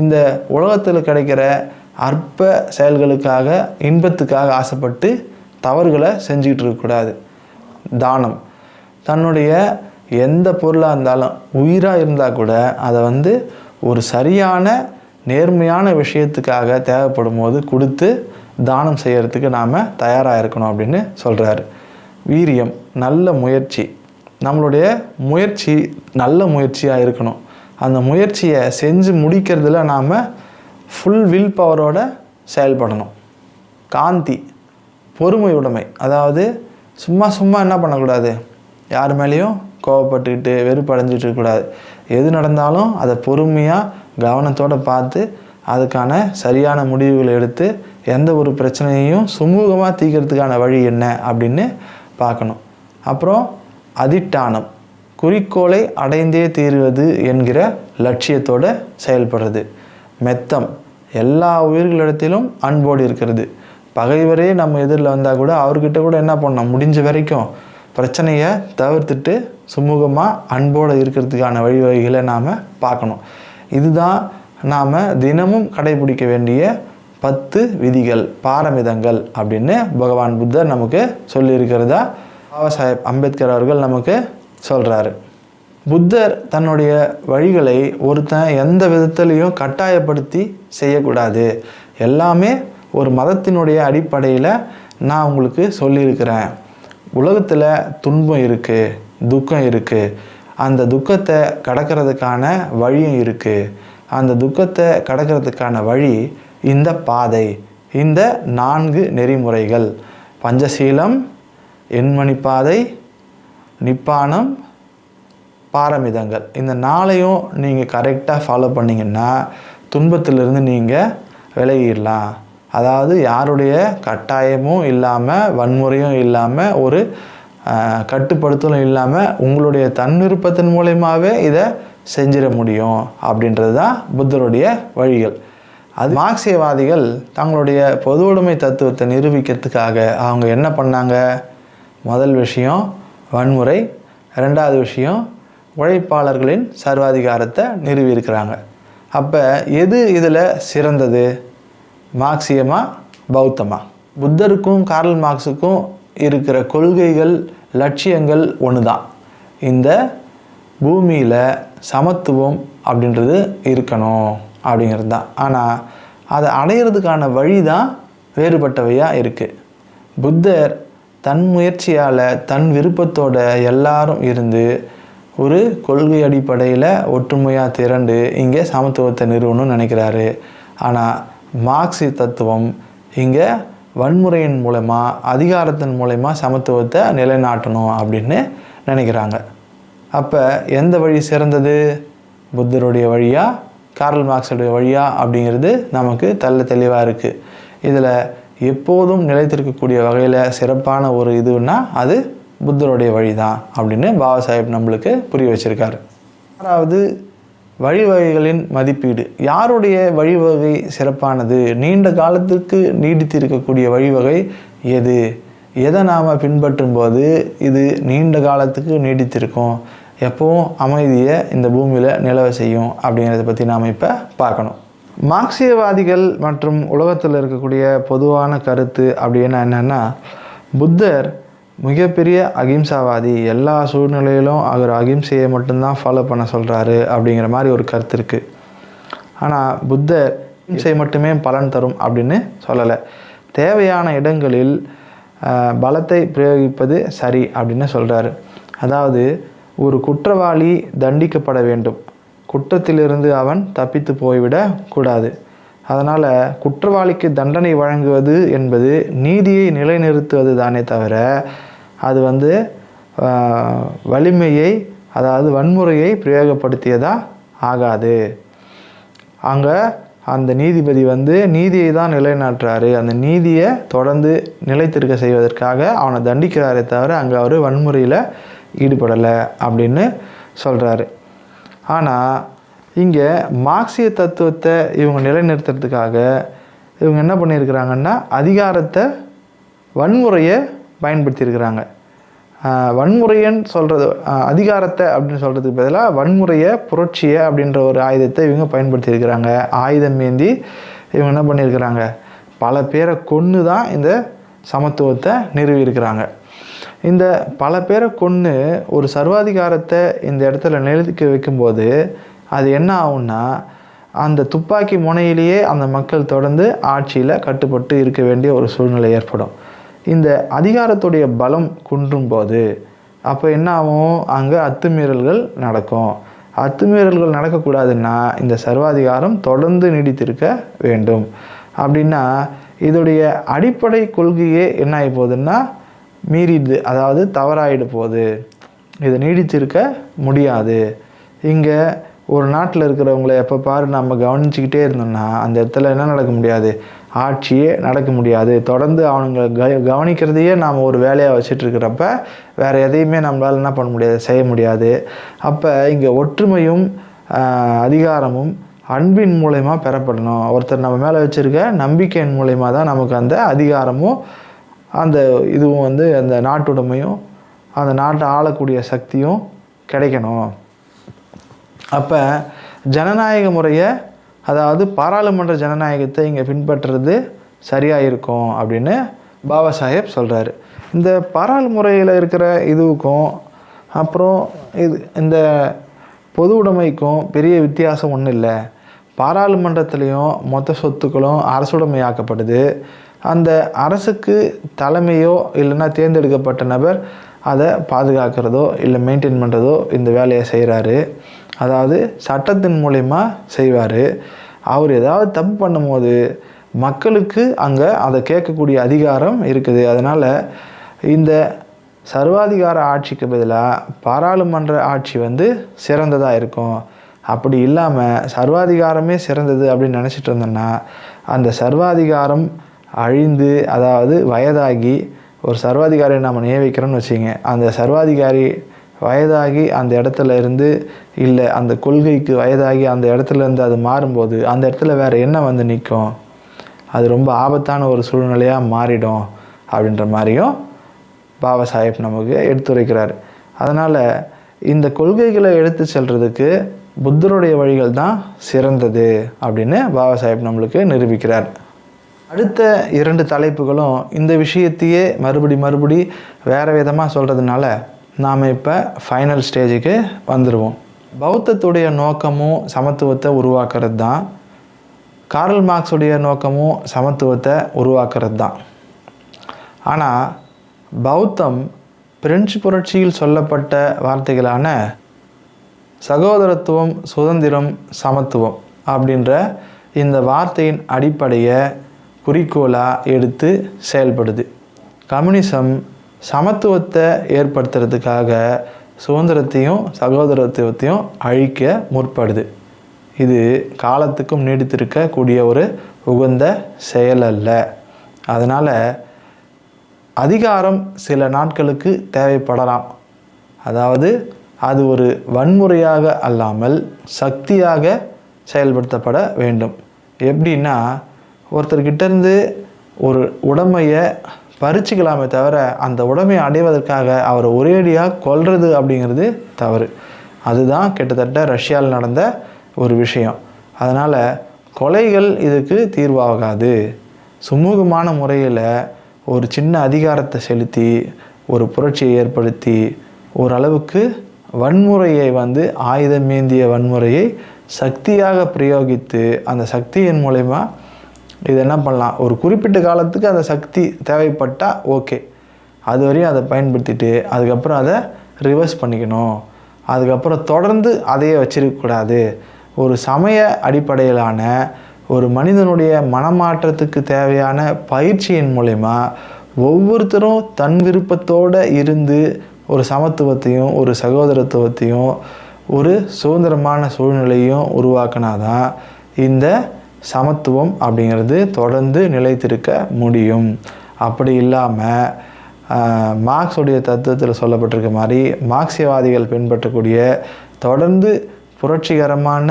இந்த உலகத்தில் கிடைக்கிற அற்ப செயல்களுக்காக, இன்பத்துக்காக ஆசைப்பட்டு தவறுகளை செஞ்சுக்கிட்டு இருக்கக்கூடாது. தானம். தன்னுடைய எந்த பொருளாக இருந்தாலும், உயிராக இருந்தால் கூட அதை வந்து ஒரு சரியான நேர்மையான விஷயத்துக்காக தேவைப்படும் போது கொடுத்து தானம் செய்கிறதுக்கு நாம் தயாராக இருக்கணும் அப்படின்னு சொல்கிறாரு. வீரியம். நல்ல முயற்சி. நம்மளுடைய முயற்சி நல்ல முயற்சியாக இருக்கணும். அந்த முயற்சியை செஞ்சு முடிக்கிறதுல நாம் ஃபுல் வில் பவரோட செயல்படணும். காந்தி. பொறுமை உடைமை. அதாவது சும்மா என்ன பண்ணக்கூடாது, யார் மேலேயும் கோவப்பட்டுக்கிட்டு வெறுப்படைஞ்சிட்டு இருக்கக்கூடாது. எது நடந்தாலும் அதை பொறுமையாக கவனத்தோடு பார்த்து அதுக்கான சரியான முடிவுகளை எடுத்து எந்த ஒரு பிரச்சனையையும் சுமூகமாக தீர்க்கிறதுக்கான வழி என்ன அப்படின்னு பார்க்கணும். அப்புறம் அதிட்டானம். குறிக்கோளை அடைந்தே தீருவது என்கிற லட்சியத்தோடு செயல்படுறது. மெத்தம். எல்லா உயிர்களிடத்திலும் அன்போடு இருக்கிறது. பகைவரே நம்ம எதிரில் வந்தால் கூட அவர்கிட்ட கூட என்ன பண்ணணும், முடிஞ்ச வரைக்கும் பிரச்சனையை தவிர்த்துட்டு சுமூகமாக அன்போடு இருக்கிறதுக்கான வழிவகைகளை நாம் பார்க்கணும். இதுதான் நாம் தினமும் கடைபிடிக்க வேண்டிய 10 விதிகள், பாரமிதங்கள் அப்படின்னு பகவான் புத்தர் நமக்கு சொல்லியிருக்கிறதா பாபா சாஹேப் அம்பேத்கர் அவர்கள் நமக்கு சொல்கிறாரு. புத்தர் தன்னுடைய வழிகளை ஒருத்தன் எந்த விதத்துலேயும் கட்டாயப்படுத்தி செய்யக்கூடாது. எல்லாமே ஒரு மதத்தினுடைய அடிப்படையில் நான் உங்களுக்கு சொல்லியிருக்கிறேன். உலகத்தில் துன்பம் இருக்குது, துக்கம் இருக்குது, அந்த துக்கத்தை கடக்கிறதுக்கான வழியும் இருக்குது. அந்த துக்கத்தை கடக்கிறதுக்கான வழி இந்த பாதை, இந்த 4 நெறிமுறைகள், பஞ்சசீலம், எண்மணி பாதை, நிப்பானம், பாரமிதங்கள். இந்த 4ஐயும் நீங்கள் கரெக்டாக ஃபாலோ பண்ணிங்கன்னா துன்பத்திலிருந்து நீங்கள் விலகிடலாம். அதாவது யாருடைய கட்டாயமும் இல்லாமல், வன்முறையும் இல்லாமல், ஒரு கட்டுப்படுத்தலும் இல்லாமல் உங்களுடைய தன்விருப்பத்தின் மூலயமாவே இதை செஞ்சிட முடியும் அப்படின்றது தான் புத்தருடைய வழிகள். அது மார்க்சியவாதிகள் தங்களுடைய பொது உடைமை தத்துவத்தை நிரூபிக்கிறதுக்காக அவங்க என்ன பண்ணாங்க? முதல் விஷயம் வன்முறை, ரெண்டாவது விஷயம் உழைப்பாளர்களின் சர்வாதிகாரத்தை நிறுவியிருக்கிறாங்க. அப்போ எது இதில் சிறந்தது? மார்க்சியமா பௌத்தமா? புத்தருக்கும் கார்ல் மார்க்ஸுக்கும் இருக்கிற கொள்கைகள், லட்சியங்கள் ஒன்று தான். இந்த பூமியில் சமத்துவம் அப்படின்றது இருக்கணும் அப்படிங்கிறது தான். ஆனால் அதை அடையிறதுக்கான வழி தான் வேறுபட்டவையாக இருக்குது. புத்தர் தன் முயற்சியால் தன் விருப்பத்தோட எல்லாரும் இருந்து ஒரு கொள்கை அடிப்படையில் ஒற்றுமையாக திரண்டு இங்கே சமத்துவத்தை நிறுவணும்னு நினைக்கிறாரு. ஆனால் மார்க்சிய தத்துவம் இங்கே வன்முறையின் மூலமா, அதிகாரத்தின் மூலமா சமத்துவத்தை நிலைநாட்டணும் அப்படின்னு நினைக்கிறாங்க. அப்போ எந்த வழி சிறந்தது? புத்தருடைய வழியா, கார்ல் மார்க்ஸுடைய வழியா அப்படிங்கிறது நமக்கு தெளிவாக இருக்குது. இதில் எப்போதும் நிலைத்திருக்கக்கூடிய வகையில் சிறப்பான ஒரு இதுன்னா அது புத்தருடைய வழி தான் அப்படின்னு பாபா சாஹேப் நம்மளுக்கு புரிய வச்சுருக்காரு. ஆறாவது, வழிவகைகளின் மதிப்பீடு. யாருடைய வழிவகை சிறப்பானது? நீண்ட காலத்துக்கு நீடித்து இருக்கக்கூடிய வழிவகை எது? எதை நாம் பின்பற்றும் போது இது நீண்ட காலத்துக்கு நீடித்திருக்கும், எப்பவும் அமைதியை இந்த பூமியில் நிலவ செய்யும் அப்படிங்கிறத பற்றி நாம் இப்போ பார்க்கணும். மார்க்சியவாதிகள் மற்றும் உலகத்தில் இருக்கக்கூடிய பொதுவான கருத்து அப்படின்னா என்னென்னா, புத்தர் மிகப்பெரிய அகிம்சாவாதி, எல்லா சூழ்நிலையிலும் அவர் அகிம்சையை மட்டும்தான் ஃபாலோ பண்ண சொல்கிறாரு அப்படிங்கிற மாதிரி ஒரு கருத்து இருக்குது. ஆனால் புத்தர் அகிம்சை மட்டுமே பலன் தரும் அப்படின்னு சொல்லலை. தேவையான இடங்களில் பலத்தை பிரயோகிப்பது சரி அப்படின்னு சொல்கிறாரு. அதாவது ஒரு குற்றவாளி தண்டிக்கப்பட வேண்டும், குற்றத்திலிருந்து அவன் தப்பித்து போய்விடக்கூடாது. அதனால் குற்றவாளிக்கு தண்டனை வழங்குவது என்பது நீதியை நிலைநிறுத்துவது தானே தவிர அது வலிமையை, அதாவது வன்முறையை பிரயோகப்படுத்தியதாக ஆகாது. அங்கே அந்த நீதிபதி நீதியை தான் நிலைநாட்டுறாரு, அந்த நீதியை தொடர்ந்து நிலைத்திருக்க செய்வதற்காக அவனை தண்டிக்கிறாரே தவிர அங்கே அவர் வன்முறையில் ஈடுபடலை அப்படின்னு சொல்கிறாரு. ஆனால் இங்கே மார்க்சிய தத்துவத்தை இவங்க நிலைநிறுத்துறதுக்காக இவங்க என்ன பண்ணியிருக்கிறாங்கன்னா அதிகாரத்தை, வன்முறையை பயன்படுத்தியிருக்கிறாங்க. வன்முறைன்னு சொல்கிறது, அதிகாரத்தை அப்படின்னு சொல்கிறதுக்கு பதிலாக வன்முறையை, புரட்சியை அப்படின்ற ஒரு ஆயுதத்தை இவங்க பயன்படுத்தியிருக்கிறாங்க. ஆயுதம் ஏந்தி இவங்க என்ன பண்ணியிருக்கிறாங்க? பல பேரை கொன்று தான் இந்த சமத்துவத்தை நிறுவியிருக்கிறாங்க. இந்த பல பேரை கொன்று ஒரு சர்வாதிகாரத்தை இந்த இடத்துல நிலைக்க வைக்கும்போது அது என்ன ஆகும்னா, அந்த துப்பாக்கி முனையிலேயே அந்த மக்கள் தொடர்ந்து ஆட்சியில் கட்டுப்பட்டு இருக்க வேண்டிய ஒரு சூழ்நிலை ஏற்படும். இந்த அதிகாரத்துடைய பலம் குன்றும் போது அப்போ என்ன ஆகும்? அங்கே அத்துமீறல்கள் நடக்கும். அத்துமீறல்கள் நடக்கக்கூடாதுன்னா இந்த சர்வாதிகாரம் தொடர்ந்து நீடித்திருக்க வேண்டும். அப்படின்னா இதோடைய அடிப்படை கொள்கையே என்ன ஆகி போகுதுன்னா மீறிடுது, அதாவது தவறாயிடு போகுது. இதை நீடித்திருக்க முடியாது. இங்கே ஒரு நாட்டில் இருக்கிறவங்கள எப்போ பாரு நம்ம கவனிச்சுக்கிட்டே இருந்தோம்னா அந்த இடத்துல என்ன நடக்க முடியாது? ஆட்சியே நடக்க முடியாது. தொடர்ந்து அவனுங்களை கவனிக்கிறதையே நாம் ஒரு வேலையாக வச்சுட்ருக்கிறப்ப வேறு எதையுமே நம்மளால் என்ன பண்ண முடியாது, செய்ய முடியாது. அப்போ இங்கே ஒற்றுமையும் அதிகாரமும் அன்பின் மூலயமா பெறப்படணும். ஒருத்தர் நம்ம மேலே வச்சுருக்க நம்பிக்கையின் மூலயமா தான் நமக்கு அந்த அதிகாரமும் அந்த இதுவும் அந்த நாட்டுடைமையும் அந்த நாட்டை ஆளக்கூடிய சக்தியும் கிடைக்கணும். அப்போ ஜனநாயக முறையை, அதாவது பாராளுமன்ற ஜனநாயகத்தை இங்கே பின்பற்றுறது சரியாக இருக்கும் அப்படின்னு பாபா சாஹேப் சொல்கிறாரு. இந்த பாராளுமுறையில் இருக்கிற இதுவுக்கும் அப்புறம் இந்த பொது உடைமைக்கும் பெரிய வித்தியாசம் ஒன்றும் இல்லை. பாராளுமன்றத்துலேயும் மொத்த சொத்துக்களும் அரசுடைமையாக்கப்படுது. அந்த அரசுக்கு தலைமையோ இல்லைன்னா தேர்ந்தெடுக்கப்பட்ட நபர் அதை பாதுகாக்கிறதோ இல்லை மெயின்டைன் பண்ணுறதோ இந்த வேலையை செய்கிறாரு. அதாவது சட்டத்தின் மூலயமா செய்வார். அவர் ஏதாவது தப்பு பண்ணும்போது மக்களுக்கு அங்கே அதை கேட்கக்கூடிய அதிகாரம் இருக்குது. அதனால் இந்த சர்வாதிகார ஆட்சிக்கு பதிலாக பாராளுமன்ற ஆட்சி சிறந்ததாக இருக்கும். அப்படி இல்லாமல் சர்வாதிகாரமே சிறந்தது அப்படின்னு நினச்சிட்டு இருந்தோன்னா அந்த சர்வாதிகாரம் அழிந்து, அதாவது வயதாகி ஒரு சர்வாதிகாரியை நாம் நியமிக்கிறோன்னு வச்சுங்க, அந்த சர்வாதிகாரி வயதாகி அந்த இடத்துல இருந்து இல்லை அந்த கொள்கைக்கு வயதாகி அந்த இடத்துல இருந்து அது மாறும்போது அந்த இடத்துல வேறு என்ன வந்து நிற்கும், அது ரொம்ப ஆபத்தான ஒரு சூழ்நிலையாக மாறிடும் அப்படின்ற மாதிரியும் பாபா சாஹேப் நமக்கு எடுத்துரைக்கிறார். அதனால் இந்த கொள்கைகளை எடுத்து செல்றதுக்கு புத்தருடைய வழிகள் தான் சிறந்தது அப்படின்னு பாபா சாஹேப் நம்மளுக்கு நிரூபிக்கிறார். அடுத்த 2 தலைப்புகளும் இந்த விஷயத்தையே மறுபடி வேறு விதமாக சொல்கிறதுனால நாம் இப்போ ஃபைனல் ஸ்டேஜுக்கு வந்துடுவோம். பௌத்தத்துடைய நோக்கமும் சமத்துவத்தை உருவாக்குறது தான், கார்ல் மார்க்ஸுடைய நோக்கமும் சமத்துவத்தை உருவாக்குறது தான். ஆனால் பௌத்தம் பிரெஞ்சு புரட்சியில் சொல்லப்பட்ட வார்த்தைகளான சகோதரத்துவம், சுதந்திரம், சமத்துவம் அப்படின்ற இந்த வார்த்தையின் அடிப்படையை குறிக்கோளாக எடுத்து செயல்படுது. கம்யூனிசம் சமத்துவத்தை ஏற்படுத்துறதுக்காக சுதந்திரத்தையும் சகோதரத்துவத்தையும் அழிக்க முற்படுது. இது காலத்துக்கும் நீடித்திருக்கக்கூடிய ஒரு உகந்த செயல் அல்ல. அதனால் அதிகாரம் சில நாட்களுக்கு தேவைப்படலாம். அதாவது அது ஒரு வன்முறையாக அல்லாமல் சக்தியாக செயல்படுத்தப்பட வேண்டும். எப்படின்னா, ஒருத்தர்கிட்டேருந்து ஒரு உடைமையை பறிச்சுக்கலாமே தவிர அந்த உடைமையை அடைவதற்காக அவரை ஒரேடியாக கொல்றது அப்படிங்கிறது தவறு. அதுதான் கிட்டத்தட்ட ரஷ்யாவில் நடந்த ஒரு விஷயம். அதனால் கொலைகள் இதுக்கு தீர்வாகாது. சுமூகமான முறையில் ஒரு சின்ன அதிகாரத்தை செலுத்தி ஒரு புரட்சியை ஏற்படுத்தி ஓரளவுக்கு வன்முறையை ஆயுதமேந்திய வன்முறையை சக்தியாக பிரயோகித்து அந்த சக்தியின் மூலமா இது என்ன பண்ணலாம், ஒரு குறிப்பிட்ட காலத்துக்கு அந்த சக்தி தேவைப்பட்டால் ஓகே, அது வரையும் அதை பயன்படுத்திட்டு அதுக்கப்புறம் அதை ரிவர்ஸ் பண்ணிக்கணும். அதுக்கப்புறம் தொடர்ந்து அதையே வச்சிருக்கக்கூடாது. ஒரு சமய அடிப்படையிலான ஒரு மனிதனுடைய மனமாற்றத்துக்கு தேவையான பயிற்சியின் மூலமா ஒவ்வொருத்தரும் தன் விருப்பத்தோடு இருந்து ஒரு சமத்துவத்தையும் ஒரு சகோதரத்துவத்தையும் ஒரு சுதந்திரமான சூழ்நிலையும் உருவாக்கினாதான் இந்த சமத்துவம் அப்படிங்கிறது தொடர்ந்து நிலைத்திருக்க முடியும். அப்படி இல்லாமல் மார்க்ஸுடைய தத்துவத்தில் சொல்லப்பட்டிருக்க மாதிரி மார்க்சியவாதிகள் பின்பற்றக்கூடிய தொடர்ந்து புரட்சிகரமான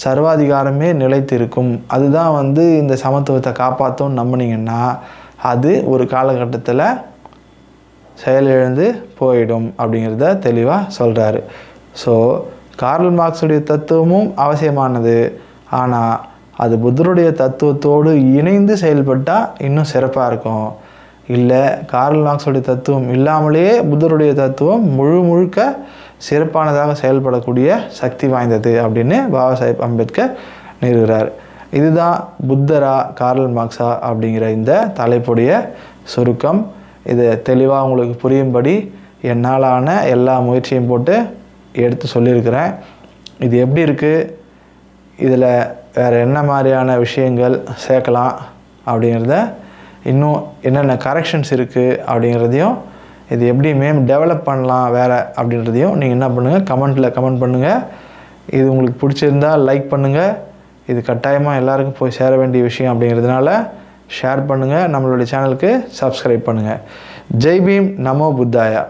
சர்வாதிகாரமே நிலைத்திருக்கும், அதுதான் இந்த சமத்துவத்தை காப்பாற்றும்னு நம்பினீங்கன்னா அது ஒரு காலகட்டத்தில் செயலிழந்து போயிடும் அப்படிங்கிறத தெளிவாக சொல்கிறாரு. ஸோ கார்ல் மார்க்ஸுடைய தத்துவமும் அவசியமானது. ஆனால் அது புத்தருடைய தத்துவத்தோடு இணைந்து செயல்பட்டால் இன்னும் சிறப்பாக இருக்கும். இல்லை கார்ல் மார்க்ஸுடைய தத்துவம் இல்லாமலேயே புத்தருடைய தத்துவம் முழுக்க சிறப்பானதாக செயல்படக்கூடிய சக்தி வாய்ந்தது அப்படின்னு பாபா சாஹேப் அம்பேத்கர் நிறுவுகிறார். இதுதான் புத்தரா கார்ல் மார்க்ஸா அப்படிங்கிற இந்த தலைப்புடைய சுருக்கம். இது தெளிவாக உங்களுக்கு புரியும்படி என்னாலான எல்லா முயற்சியும் போட்டு எடுத்து சொல்லியிருக்கிறேன். இது எப்படி இருக்குது, இதில் வேறு என்ன மாதிரியான விஷயங்கள் சேர்க்கலாம் அப்படிங்கிறத, இன்னும் என்னென்ன கரெக்ஷன்ஸ் இருக்குது அப்படிங்கிறதையும், இது எப்படி டெவலப் பண்ணலாம் வேறு அப்படின்றதையும் நீங்கள் என்ன பண்ணுங்கள், கமெண்ட்டில் கமெண்ட் பண்ணுங்கள். இது உங்களுக்கு பிடிச்சிருந்தால் லைக் பண்ணுங்கள். இது கட்டாயமாக எல்லாருக்கும் போய் சேர வேண்டிய விஷயம் அப்படிங்கிறதுனால ஷேர் பண்ணுங்கள். நம்மளுடைய சேனலுக்கு சப்ஸ்கிரைப் பண்ணுங்கள். ஜெய் பீம், நமோ புத்தாயா.